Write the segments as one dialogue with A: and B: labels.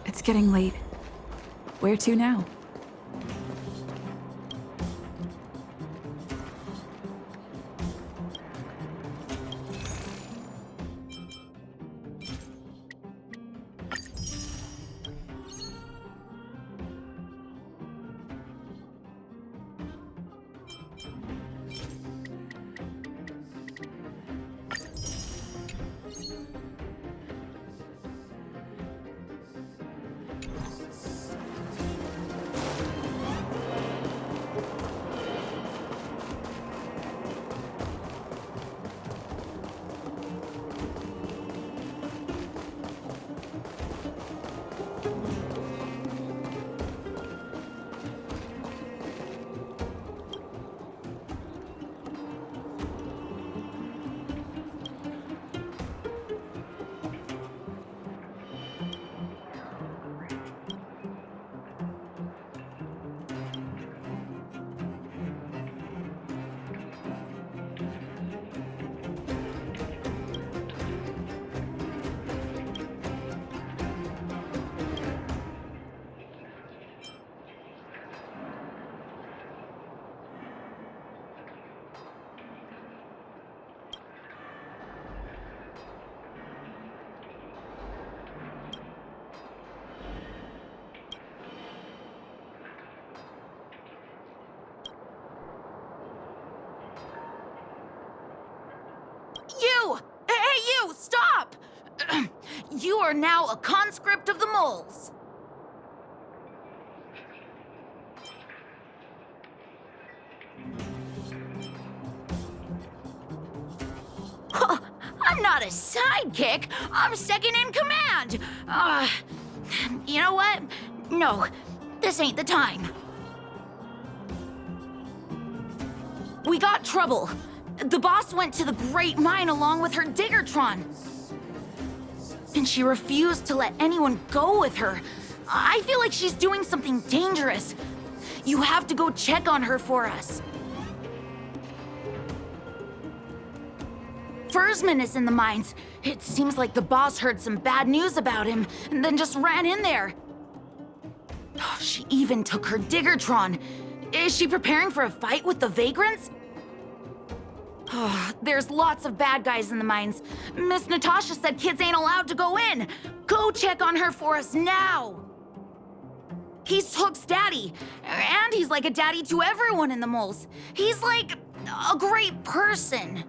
A: It's getting late. Where to now?
B: You! Hey, you! Stop! You are now a conscript of the moles. Huh, I'm not a sidekick. I'm second in command. You know what? No, this ain't the time. We got trouble. The boss went to the Great Mine along with her Diggertron. And she refused to let anyone go with her. I feel like she's doing something dangerous. You have to go check on her for us. Fursman is in the mines. It seems like the boss heard some bad news about him and then just ran in there. She even took her Diggertron. Is she preparing for a fight with the vagrants? There's lots of bad guys in the mines. Miss Natasha said kids ain't allowed to go in. Go check on her for us now. He's Hook's daddy, and he's like a daddy to everyone in the moles. He's like a great person.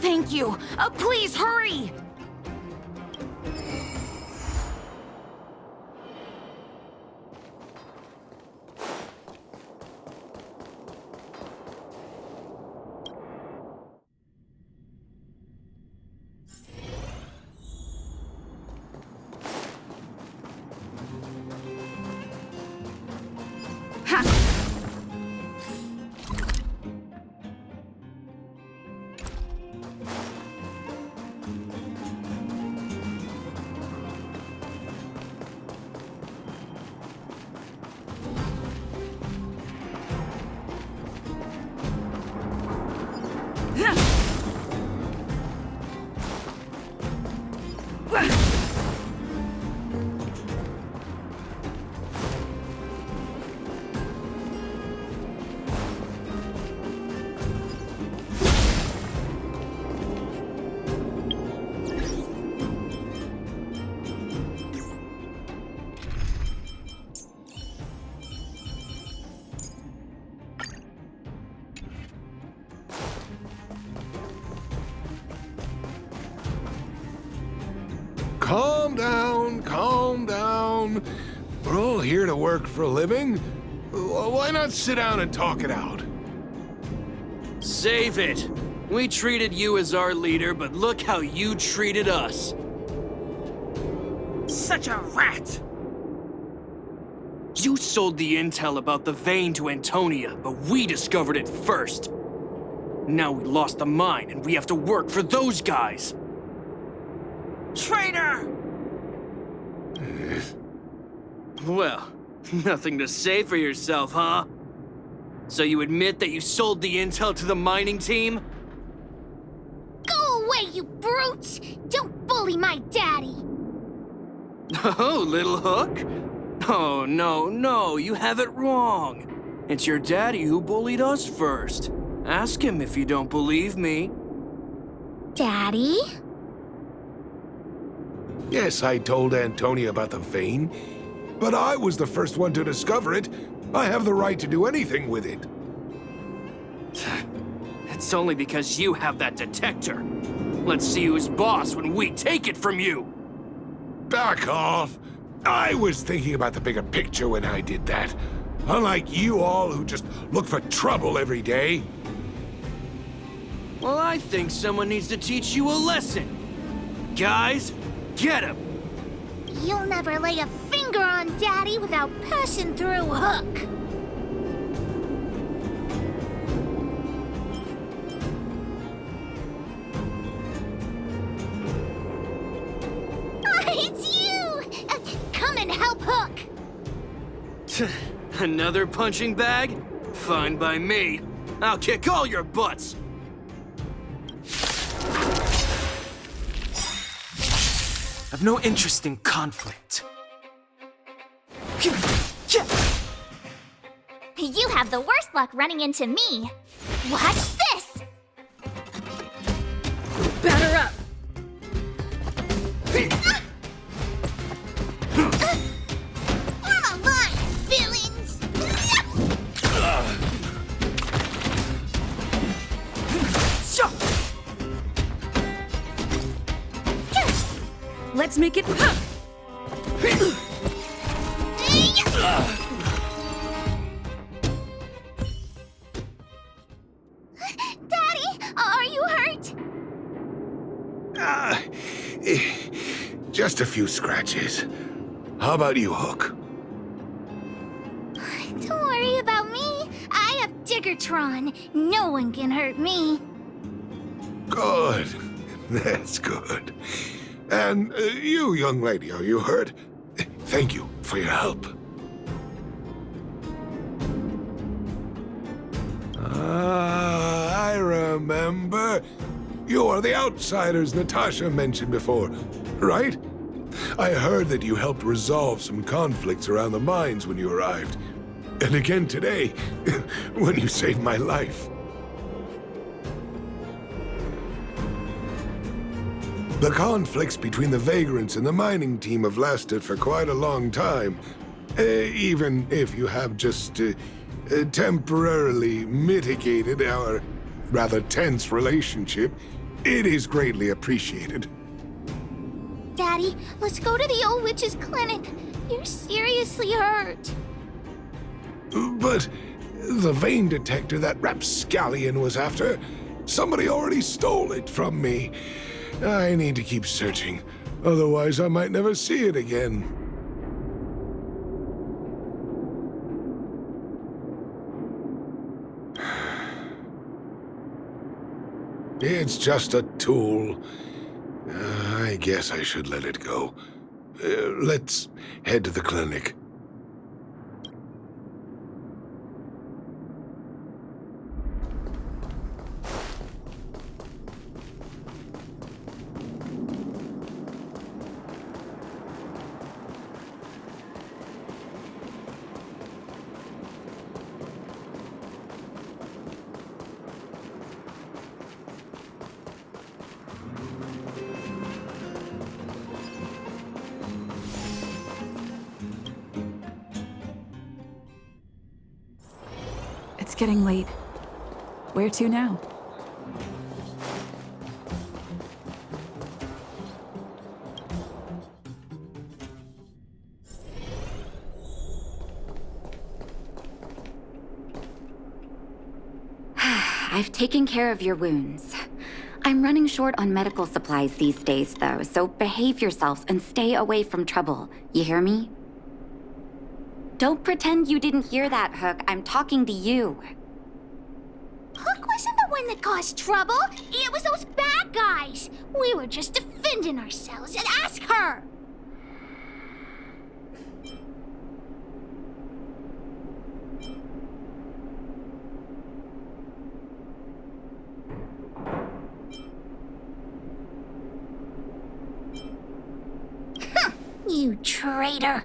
B: Thank you. Please hurry.
C: Calm down. We're all here to work for a living. Why not sit down and talk it out?
D: Save it. We treated you as our leader, but look how you treated us.
E: Such a rat!
D: You sold the intel about the vein to Antonia, but we discovered it first. Now we lost the mine, and we have to work for those guys.
E: Traitor!
D: Well, nothing to say for yourself, huh? So you admit that you sold the intel to the mining team?
B: Go
E: away, you brutes! Don't bully my daddy!
D: Oh, little Hook? Oh, no, you have it wrong. It's your daddy who bullied us first. Ask him if you don't believe me.
E: Daddy?
C: Yes, I told Antonia about the vein, but I was the first one to discover it. I have the right to do anything with it.
D: It's only because you have that detector. Let's see who's boss when we take it from you.
C: Back off. I was thinking about the bigger picture when I did that. Unlike you all who just look for trouble every day.
D: Well, I think someone needs to teach you a lesson. Guys, get him!
E: You'll never lay a finger on Daddy without passing through Hook. It's you! Come and help Hook!
D: Another punching bag? Fine by me. I'll kick all your butts!
F: I've no interest in conflict.
E: You have the worst luck running into me. Watch this!
B: Batter up!
E: I'm alive, villains!
B: Let's make it.
E: Daddy, are you hurt?
C: Just a few scratches. How about you, Hook?
E: Don't worry about me. I have Diggertron. No one can hurt me.
C: Good. That's good. And you, young lady, are you hurt? Thank you for your help. I remember. You are the outsiders Natasha mentioned before, right? I heard that you helped resolve some conflicts around the mines when you arrived. And again today, when you saved my life. The conflicts between the vagrants and the mining team have lasted for quite a long time. Even if you have just temporarily mitigated our rather tense relationship, it is greatly appreciated.
E: Daddy, let's go to the old witch's clinic. You're seriously hurt.
C: But the vein detector that rapscallion was after, somebody already stole it from me. I need to keep searching, otherwise I might never see it again. It's just a tool. I guess I should let it go. Let's head to the clinic.
A: It's getting late. Where to now?
G: I've taken care of your wounds. I'm running short on medical supplies these days, though, so behave yourselves and stay away from trouble. You hear me? Don't pretend you didn't hear that, Hook. I'm talking to you.
E: Hook wasn't the one that caused trouble. It was those bad guys. We were just defending ourselves. And ask her. You traitor.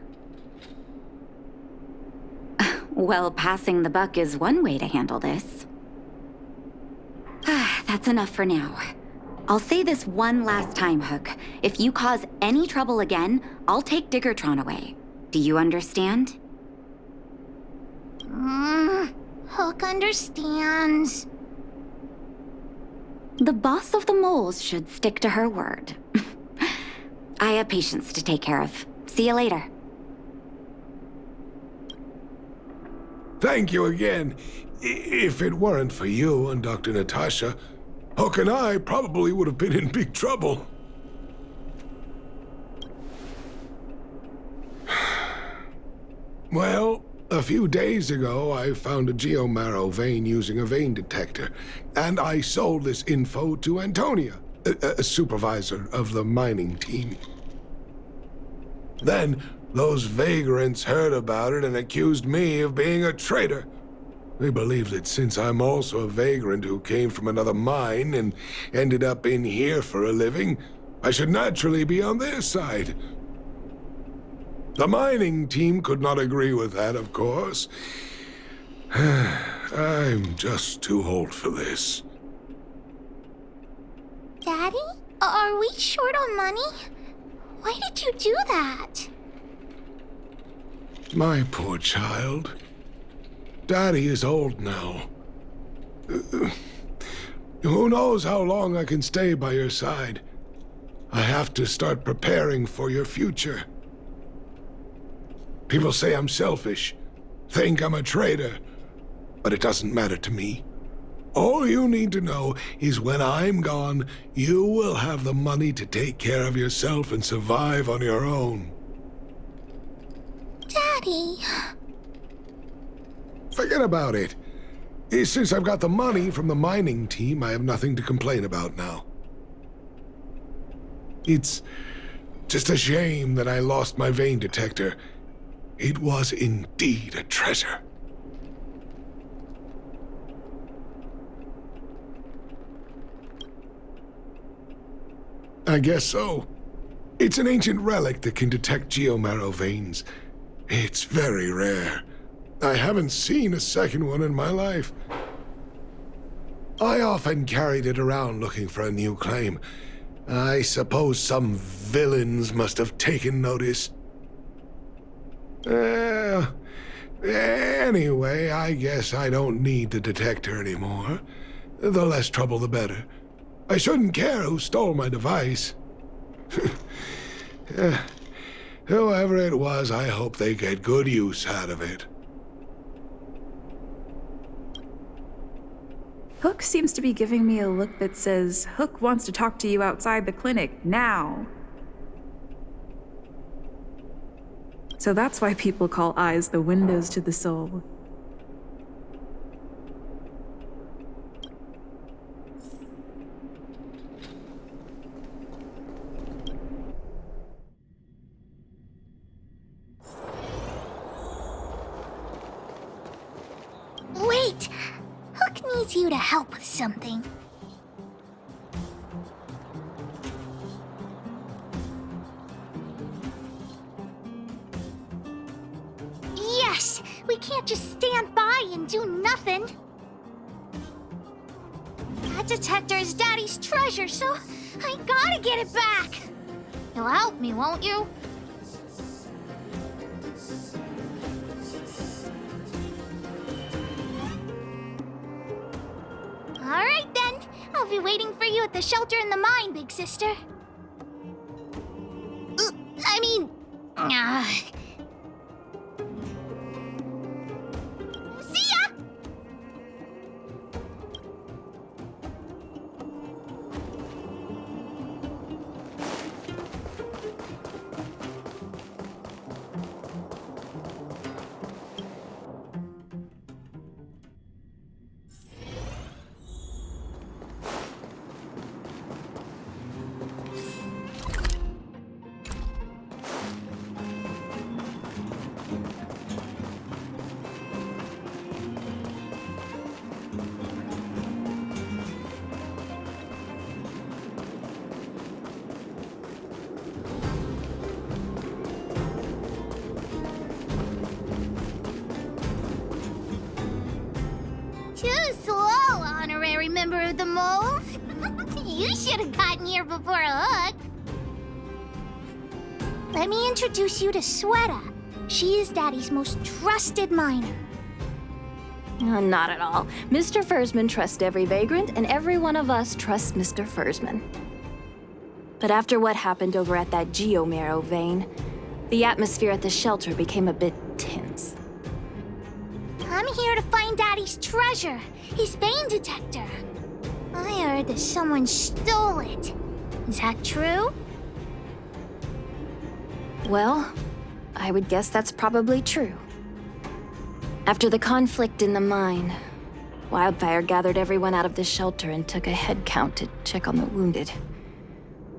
G: Well, passing the buck is one way to handle this. That's enough for now. I'll say this one last time, Hook. If you cause any trouble again, I'll take Diggertron away. Do you understand?
E: Hook understands.
G: The boss of the moles should stick to her word. I have patients to take care of. See you later.
C: Thank you again. If it weren't for you and Dr. Natasha, Hook and I probably would have been in big trouble. Well, a few days ago, I found a geomarrow vein using a vein detector, and I sold this info to Antonia, a supervisor of the mining team. Then, those vagrants heard about it and accused me of being a traitor. They believe that since I'm also a vagrant who came from another mine and ended up in here for a living, I should naturally be on their side. The mining team could not agree with that, of course. I'm just too old for this.
E: Daddy? Are we short on money? Why did you do that?
C: My poor child. Daddy is old now. Who knows how long I can stay by your side? I have to start preparing for your future. People say I'm selfish, think I'm a traitor, but it doesn't matter to me. All you need to know is when I'm gone, you will have the money to take care of yourself and survive on your own.
E: Daddy.
C: Forget about it. Since I've got the money from the mining team, I have nothing to complain about now. It's just a shame that I lost my vein detector. It was indeed a treasure. I guess so. It's an ancient relic that can detect geomarrow veins. It's very rare. I haven't seen a second one in my life. I often carried it around looking for a new claim. I suppose some villains must have taken notice. Anyway, I guess I don't need the detector anymore. The less trouble, the better. I shouldn't care who stole my device. Whoever it was, I hope they get good use out of it.
A: Hook seems to be giving me a look that says, Hook wants to talk to you outside the clinic, now. So that's why people call eyes the windows to the soul.
E: Wait! Hook needs you to help with something. Yes! We can't just stand by and do nothing. That detector is Daddy's treasure, so I gotta get it back. You'll help me, won't you? All right, then. I'll be waiting for you at the shelter in the mine, big sister. I mean... See ya! member of the moles. You should have gotten here before Hook. Let me introduce you to Sweta. She is Daddy's most trusted miner.
H: Not at all. Mr. Fursman trusts every vagrant, and every one of us trusts Mr. Fursman. But after what happened over at that Geomarrow vein, the atmosphere at the shelter became a bit tense.
E: I'm here to find Daddy's treasure, his vein detector. I heard that someone stole it. Is that true?
H: Well, I would guess that's probably true. After the conflict in the mine, Wildfire gathered everyone out of the shelter and took a head count to check on the wounded.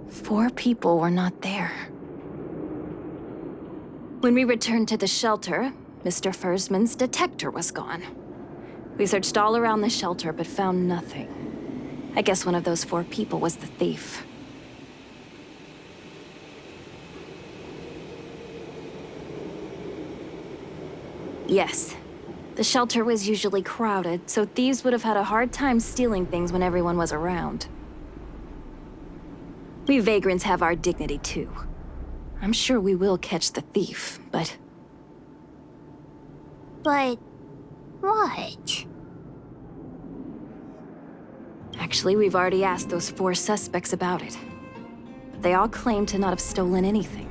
H: 4 people were not there. When we returned to the shelter, Mr. Fursman's detector was gone. We searched all around the shelter but found nothing. I guess one of those 4 people was the thief. Yes. The shelter was usually crowded, so thieves would have had a hard time stealing things when everyone was around. We vagrants have our dignity too. I'm sure we will catch the thief, but...
E: But... what?
H: Actually, we've already asked those 4 suspects about it. But they all claim to not have stolen anything.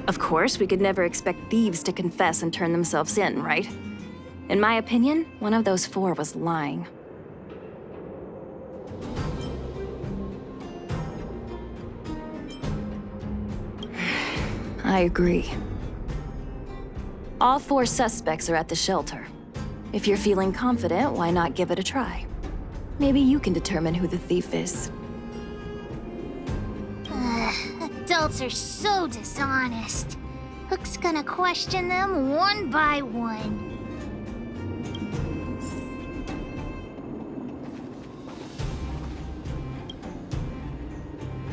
H: Of course, we could never expect thieves to confess and turn themselves in, right? In my opinion, one of those 4 was lying. I agree. All 4 suspects are at the shelter. If you're feeling confident, why not give it a try? Maybe you can determine who the thief is.
E: Adults are so dishonest. Hook's gonna question them one by one.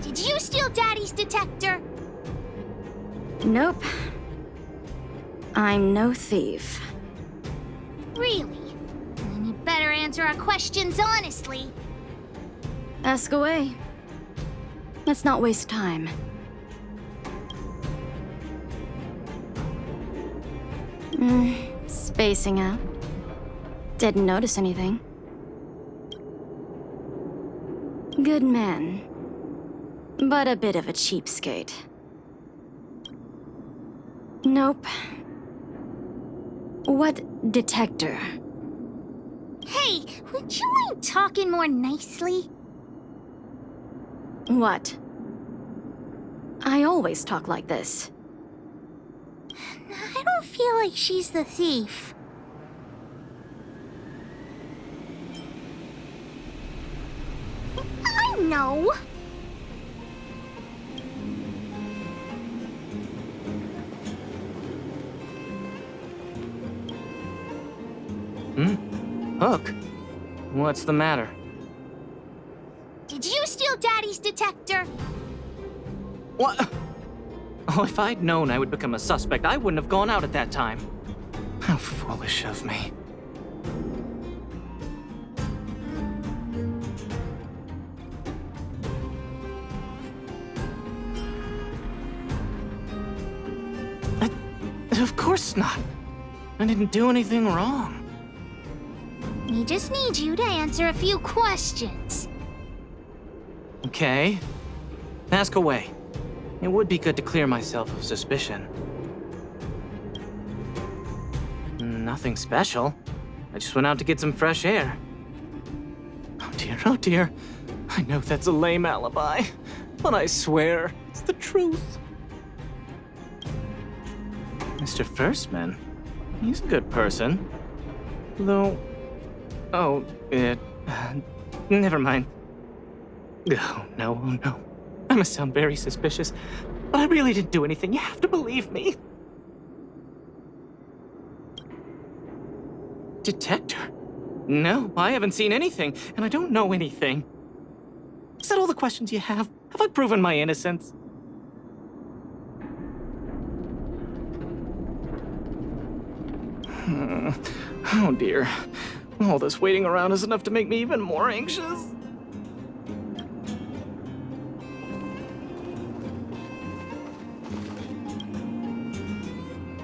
E: Did you steal Daddy's detector?
H: Nope. I'm no thief.
E: Really? Then you better answer our questions honestly.
H: Ask away. Let's not waste time. Spacing out. Didn't notice anything. Good man. But a bit of a cheapskate. Nope. What detector?
E: Hey, would you mind talking more nicely?
H: What? I always talk like this.
E: I don't feel like she's the thief. I know.
D: Hook? What's the matter?
E: Did you steal Daddy's detector?
D: What? Oh, if I'd known I would become a suspect, I wouldn't have gone out at that time. How foolish of me. Of course not. I didn't do anything wrong.
E: We just need you to answer a few questions.
D: Okay. Ask away. It would be good to clear myself of suspicion. Nothing special. I just went out to get some fresh air. Oh dear, oh dear. I know that's a lame alibi, but I swear it's the truth. Mr. Fursman, he's a good person. Though... Oh, never mind. Oh, no, oh, no. I must sound very suspicious, but I really didn't do anything. You have to believe me. Detector? No, I haven't seen anything, and I don't know anything. Is that all the questions you have? Have I proven my innocence? Oh dear. All this waiting around is enough to make me even more anxious.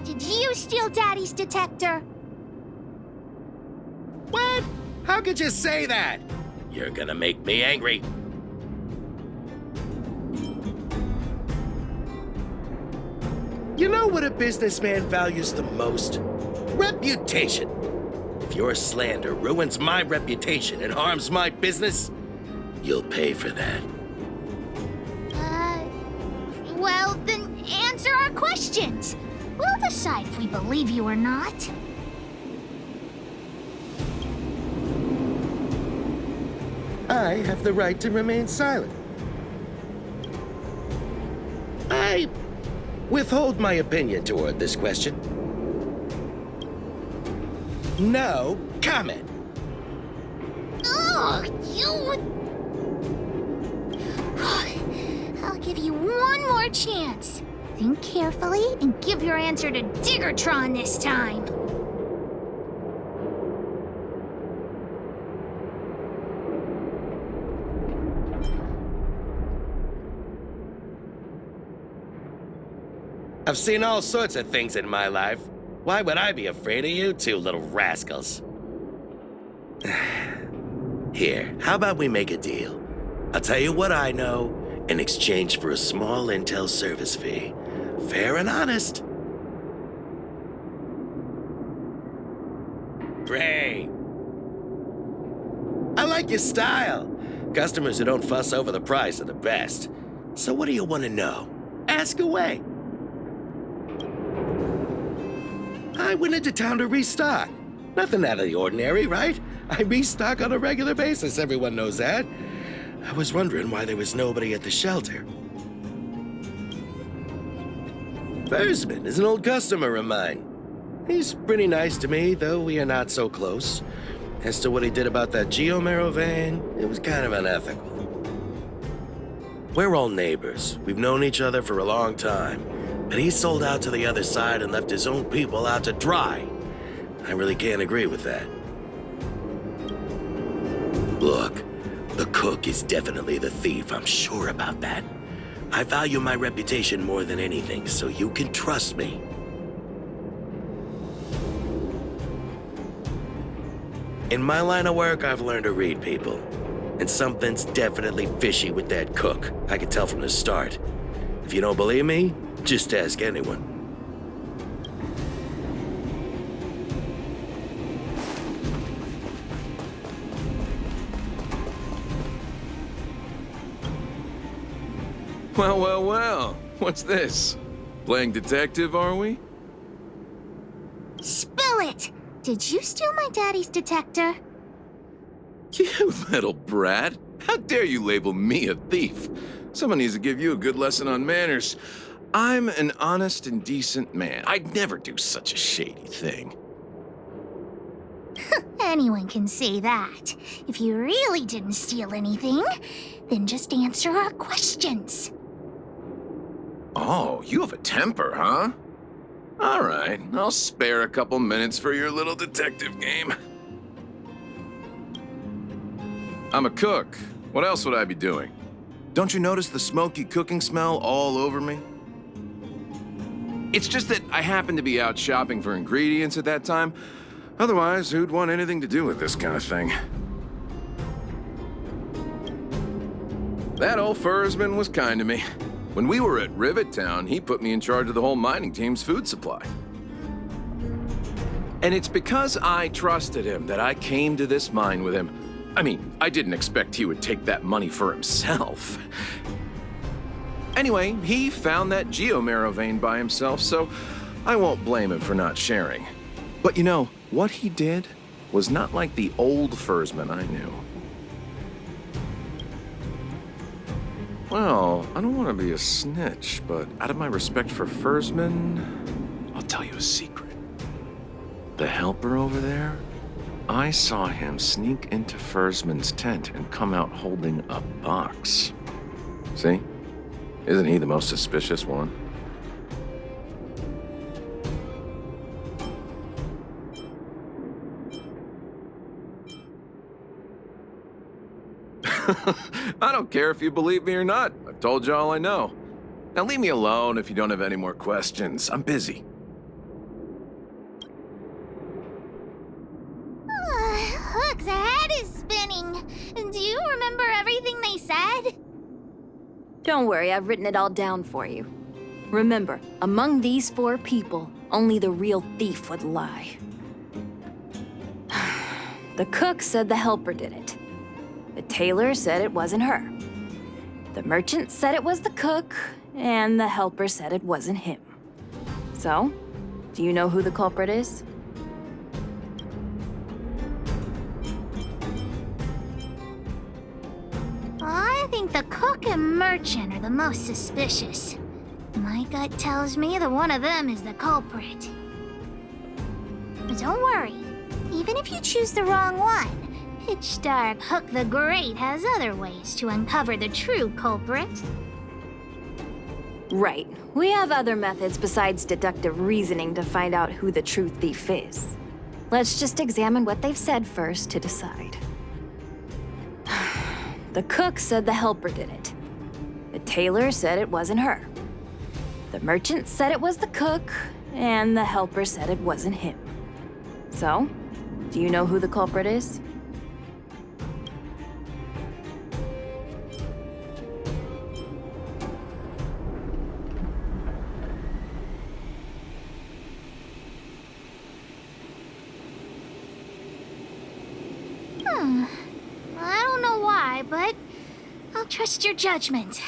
E: Did you steal Daddy's detector?
I: What? How could you say that? You're gonna make me angry. You know what a businessman values the most? Reputation. If your slander ruins my reputation and harms my business, you'll pay for that.
E: Well, then answer our questions. We'll decide if we believe you or not.
I: I have the right to remain silent. I withhold my opinion toward this question. No comment.
E: Ugh, you... I'll give you one more chance. Think carefully and give your answer to Diggertron this time.
I: I've seen all sorts of things in my life. Why would I be afraid of you two little rascals? Here, how about we make a deal? I'll tell you what I know in exchange for a small intel service fee. Fair and honest. Great. I like your style. Customers who don't fuss over the price are the best. So what do you want to know? Ask away. I went into town to restock. Nothing out of the ordinary, right? I restock on a regular basis, everyone knows that. I was wondering why there was nobody at the shelter. Versman is an old customer of mine. He's pretty nice to me, though we are not so close. As to what he did about that geomarrow vein, it was kind of unethical. We're all neighbors. We've known each other for a long time. But he sold out to the other side and left his own people out to dry. I really can't agree with that. Look, the cook is definitely the thief, I'm sure about that. I value my reputation more than anything, so you can trust me. In my line of work, I've learned to read people. And something's definitely fishy with that cook. I could tell from the start. If you don't believe me, just ask anyone.
J: Well, well, well. What's this? Playing detective, are we?
E: Spill it! Did you steal my daddy's detector?
J: You little brat. How dare you label me a thief? Someone needs to give you a good lesson on manners. I'm an honest and decent man. I'd never do such a shady thing.
E: Anyone can say that. If you really didn't steal anything, then just answer our questions.
J: Oh, you have a temper, huh? All right, I'll spare a couple minutes for your little detective game. I'm a cook. What else would I be doing? Don't you notice the smoky cooking smell all over me? It's just that I happened to be out shopping for ingredients at that time. Otherwise, who'd want anything to do with this kind of thing? That old Fursman was kind to me. When we were at Rivet Town, he put me in charge of the whole mining team's food supply. And it's because I trusted him that I came to this mine with him. I mean, I didn't expect he would take that money for himself. Anyway, he found that geomarrow vein by himself, so I won't blame him for not sharing. But you know, what he did was not like the old Fursman I knew. Well, I don't want to be a snitch, but out of my respect for Fursman, I'll tell you a secret. The helper over there, I saw him sneak into Fursman's tent and come out holding a box. See? Isn't he the most suspicious one? I don't care if you believe me or not. I've told you all I know. Now leave me alone if you don't have any more questions. I'm busy.
E: Hook's head is spinning. Do you remember everything they said?
H: Don't worry, I've written it all down for you. Remember, among these 4 people, only the real thief would lie. The cook said the helper did it. The tailor said it wasn't her. The merchant said it was the cook, and the helper said it wasn't him. So, do you know who the culprit is?
E: I think the cook and merchant are the most suspicious. My gut tells me that one of them is the culprit. But don't worry. Even if you choose the wrong one, Pitch Dark Hook the Great has other ways to uncover the true culprit.
H: Right. We have other methods besides deductive reasoning to find out who the true thief is. Let's just examine what they've said first to decide. The cook said the helper did it. The tailor said it wasn't her. The merchant said it was the cook, and the helper said it wasn't him. So, do you know who the culprit is?
E: I don't know why, but I'll trust your judgment.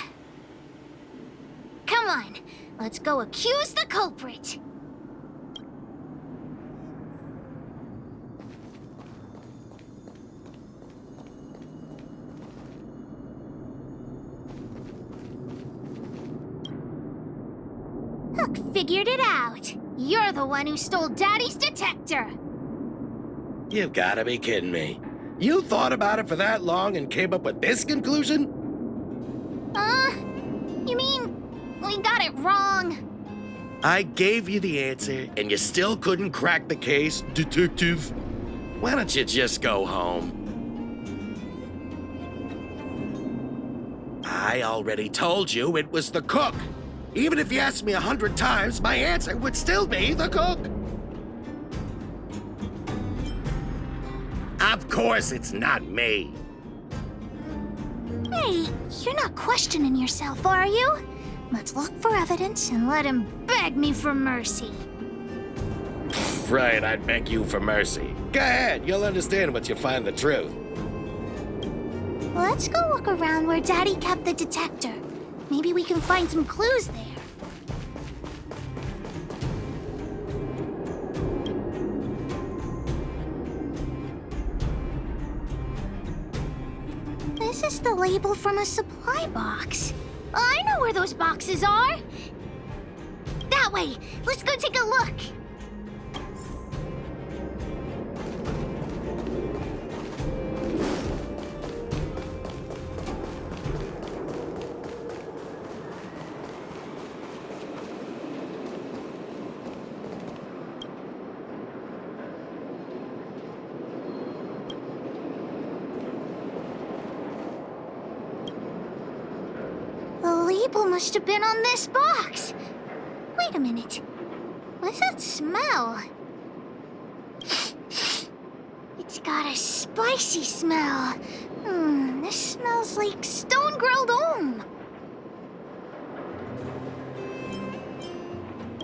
E: Come on, let's go accuse the culprit. Hook figured it out. You're the one who stole Daddy's detector.
I: You've gotta be kidding me. You thought about it for that long and came up with this conclusion?
E: You mean we got it wrong?
I: I gave you the answer, and you still couldn't crack the case, detective. Why don't you just go home? I already told you it was the cook. Even if you asked me 100 times, my answer would still be the cook. Of course it's not me.
E: Hey, you're not questioning yourself, are you? Let's look for evidence and let him beg me for mercy.
I: Right, I'd beg you for mercy. Go ahead, you'll understand once you find the truth.
E: Let's go look around where Daddy kept the detector. Maybe we can find some clues there. This is the label from a supply box. I know where those boxes are. That way. Let's go take a look. The label must have been on this box. Wait a minute. What's that smell? It's got a spicy smell. This smells like stone-grilled ohm.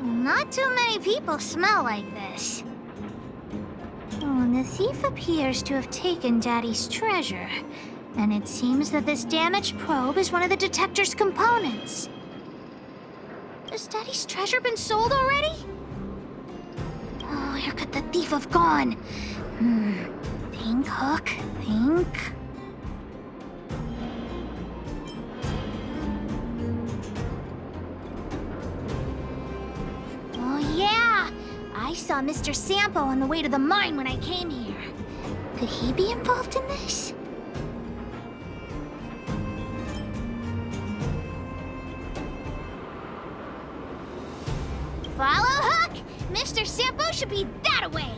E: Not too many people smell like this. The thief appears to have taken Daddy's treasure. And it seems that this damaged probe is one of the detector's components. Has Daddy's treasure been sold already? Oh, where could the thief have gone? Think, Hook, think. Oh, yeah! I saw Mr. Sampo on the way to the mine when I came here. Could he be involved in this? Follow Hook! Mr. Sampo should be that way!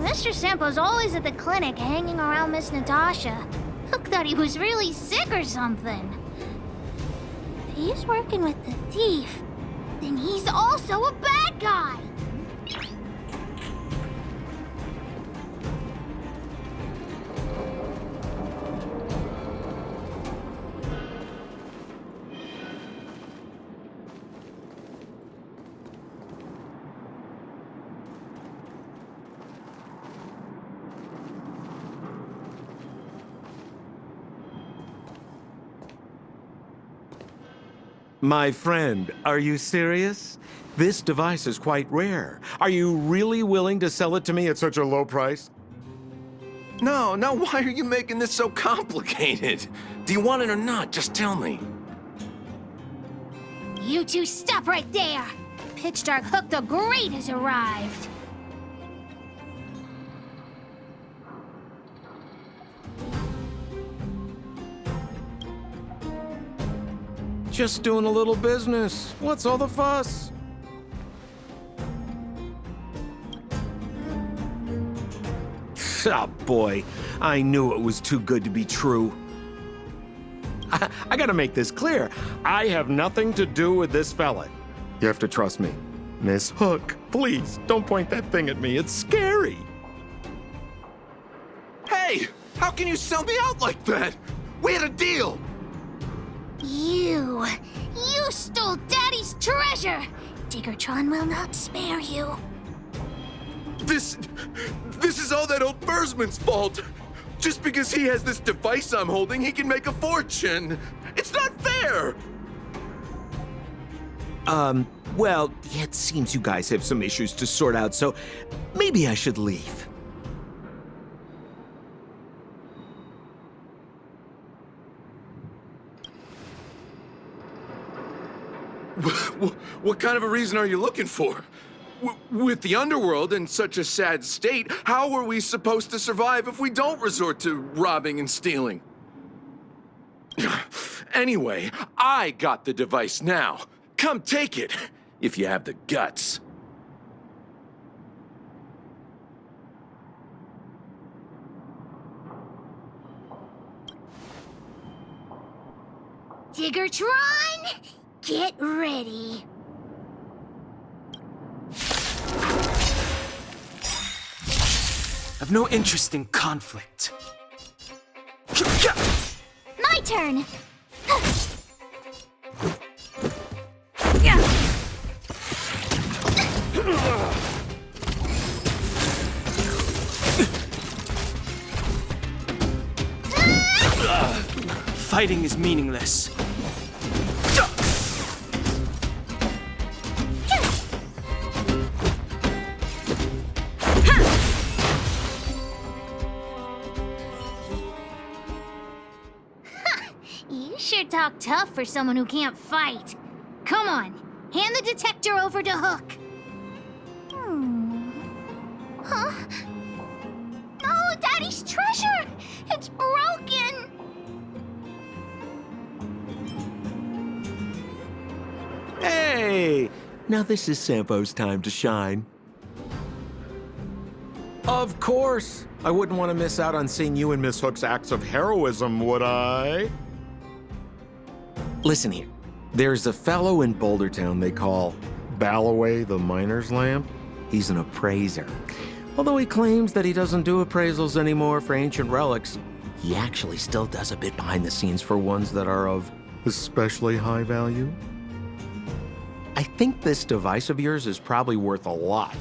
E: Mr. Sampo's always at the clinic hanging around Miss Natasha. Hook thought he was really sick or something. If he's working with the thief, then he's also a bad guy.
K: My friend, are you serious? This device is quite rare. Are you really willing to sell it to me at such a low price?
J: No, why are you making this so complicated? Do you want it or not? Just tell me.
E: You two stop right there! Pitch Dark Hook the Great has arrived!
K: Just doing a little business. What's all the fuss? Oh boy, I knew it was too good to be true. I gotta make this clear. I have nothing to do with this fella. You have to trust me. Miss Hook, please, don't point that thing at me. It's scary.
J: Hey, how can you sell me out like that? We had a deal.
E: You stole Daddy's treasure! Diggertron will not spare you.
J: This is all that old Bursman's fault. Just because he has this device I'm holding, he can make a fortune. It's not fair.
K: Well, it seems you guys have some issues to sort out, so maybe I should leave.
J: What kind of a reason are you looking for? With the underworld in such a sad state, how are we supposed to survive if we don't resort to robbing and stealing? Anyway, I got the device now. Come take it, if you have the guts.
E: Diggertron, get ready.
F: I've no interest in conflict.
E: My turn.
F: Fighting is meaningless.
E: You sure talk tough for someone who can't fight. Come on, hand the detector over to Hook. Huh? No, Daddy's treasure! It's broken!
K: Hey! Now this is Sampo's time to shine. Of course! I wouldn't want to miss out on seeing you and Miss Hook's acts of heroism, would I? Listen here. There's a fellow in Bouldertown they call Balloway the Miner's Lamp. He's an appraiser. Although he claims that he doesn't do appraisals anymore for ancient relics, he actually still does a bit behind the scenes for ones that are of especially high value. I think this device of yours is probably worth a lot.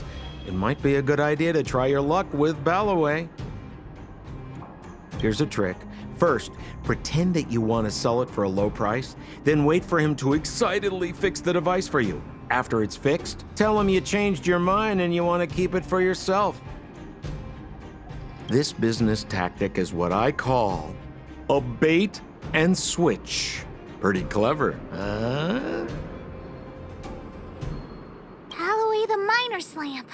K: It might be a good idea to try your luck with Balloway. Here's a trick. First, pretend that you want to sell it for a low price, then wait for him to excitedly fix the device for you. After it's fixed, tell him you changed your mind and you want to keep it for yourself. This business tactic is what I call a bait and switch. Pretty clever, huh?
E: Balloway the Miner's Lamp.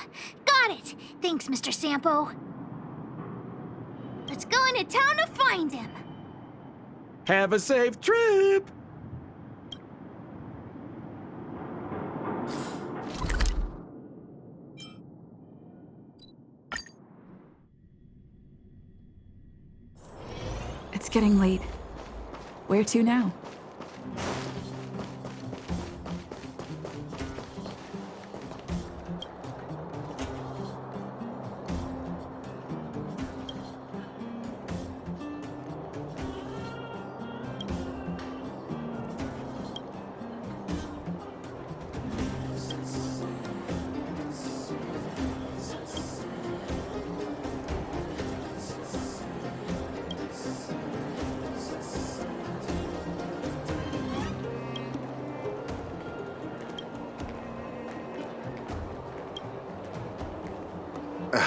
E: Got it. Thanks, Mr. Sampo. Let's go into town to find him.
K: Have a safe trip!
A: getting late. Where to now?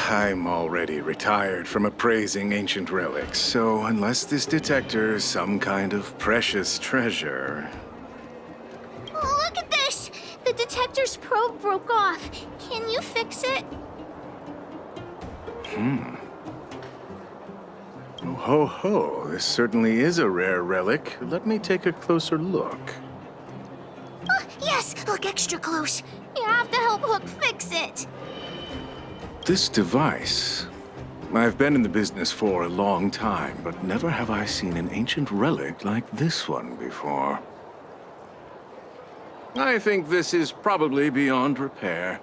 L: I'm already retired from appraising ancient relics, so unless this detector is some kind of precious treasure...
E: Oh, look at this! The detector's probe broke off. Can you fix it?
L: Oh, ho, ho. This certainly is a rare relic. Let me take a closer look.
E: Yes! Look extra close. You have to help Hook fix it.
L: This device... I've been in the business for a long time, but never have I seen an ancient relic like this one before. I think this is probably beyond repair.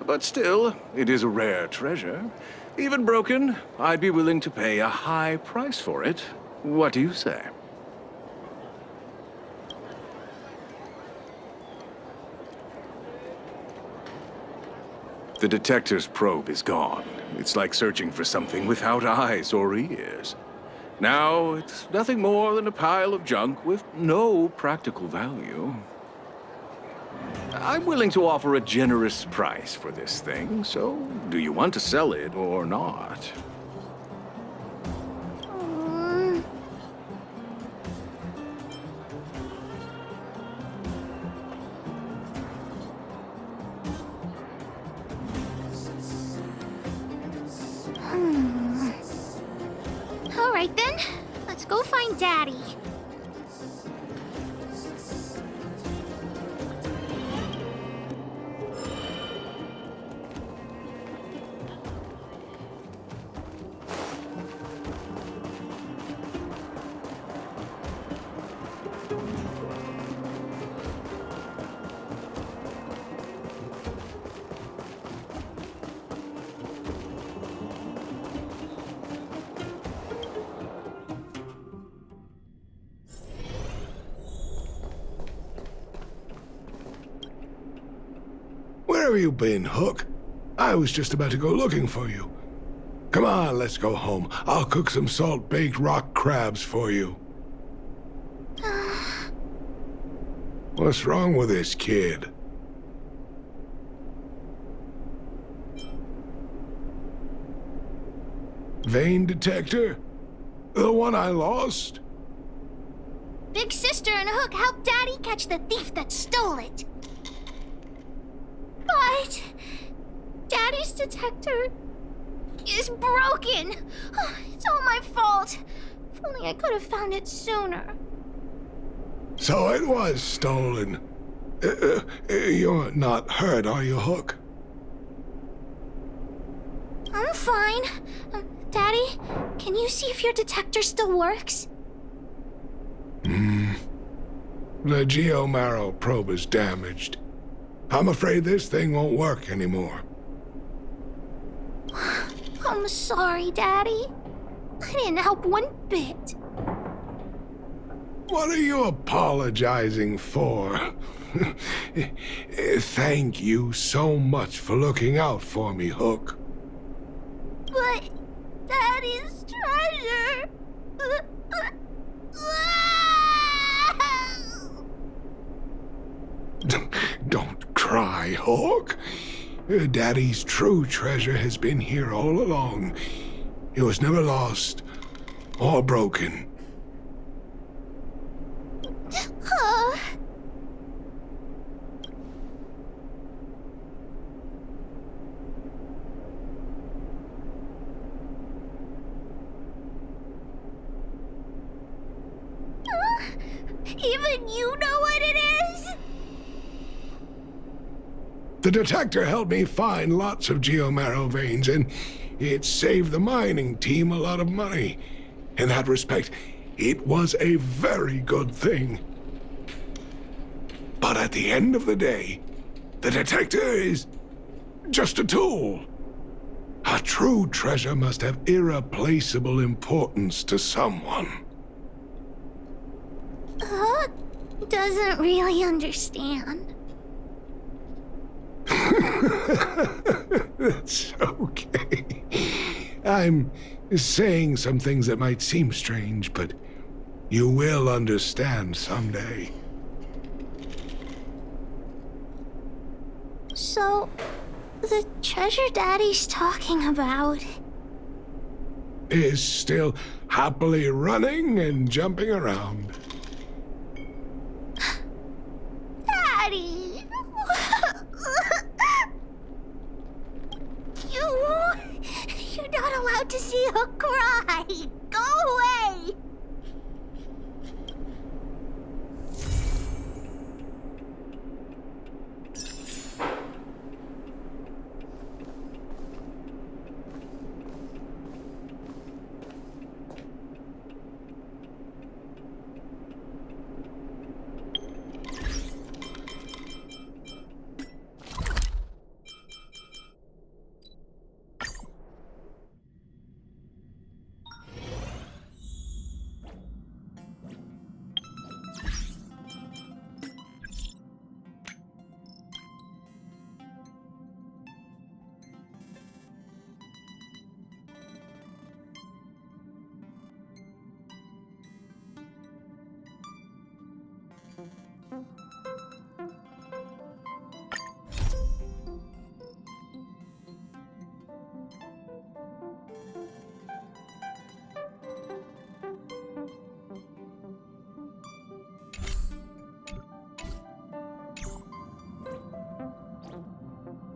L: But still, it is a rare treasure. Even broken, I'd be willing to pay a high price for it. What do you say? The detector's probe is gone. It's like searching for something without eyes or ears. Now, it's nothing more than a pile of junk with no practical value. I'm willing to offer a generous price for this thing, so do you want to sell it or not?
E: All right then, let's go find Daddy.
C: Where have you been, Hook? I was just about to go looking for you. Come on, let's go home. I'll cook some salt-baked rock crabs for you. What's wrong with this kid? Vein detector? The one I lost?
E: Big Sister and Hook helped Daddy catch the thief that stole it. But Daddy's detector is broken. It's all my fault. If only I could have found it sooner.
C: So it was stolen. You're not hurt, are you, Hook?
E: I'm fine. Daddy, can you see if your detector still works?
C: The geomarrow probe is damaged. I'm afraid this thing won't work anymore.
E: I'm sorry, Daddy. I didn't help one bit.
C: What are you apologizing for? Thank you so much for looking out for me, Hook.
E: But Daddy's treasure...
C: Don't cry, Hook. Daddy's true treasure has been here all along. It was never lost or broken.
E: Even you know what it is?
C: The detector helped me find lots of geomarrow veins, and it saved the mining team a lot of money. In that respect, it was a very good thing. But at the end of the day, the detector is just a tool. A true treasure must have irreplaceable importance to someone.
E: Hook doesn't really understand.
C: That's okay. I'm saying some things that might seem strange, but you will understand someday.
E: So, the treasure Daddy's talking about
C: Is still happily running and jumping around.
E: Daddy! You're not allowed to see Hook cry!